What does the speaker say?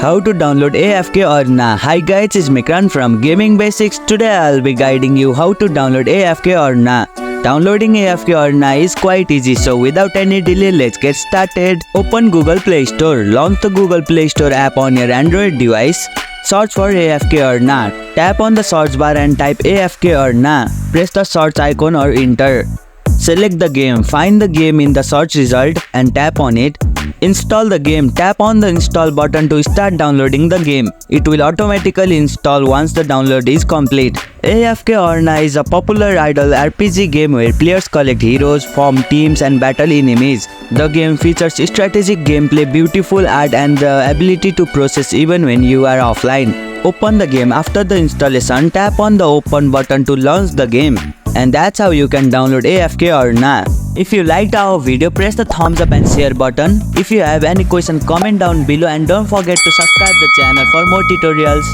How to download AFK or nah? Hi guys, it's Mikran from Gaming Basics. Today I'll be guiding you how to download AFK or nah. Downloading AFK or nah is quite easy, so without any delay, let's get started. Open Google Play Store. Launch the Google Play Store app on your Android device. Search for AFK or nah. Tap on the search bar and type AFK or nah. Press the search icon or enter. Select the game. Find the game in the search result and tap on it. Install the game. Tap on the install button to start downloading the game. It will automatically install once the download is complete. AFK or nah is a popular idle RPG game where players collect heroes, form teams and battle enemies. The game features strategic gameplay, beautiful art and the ability to process even when you are offline. Open the game. After the installation, tap on the open button to launch the game. And that's how you can download AFK or nah. If you liked our video, press the thumbs up and share button. If you have any question, comment down below and don't forget to subscribe the channel for more tutorials.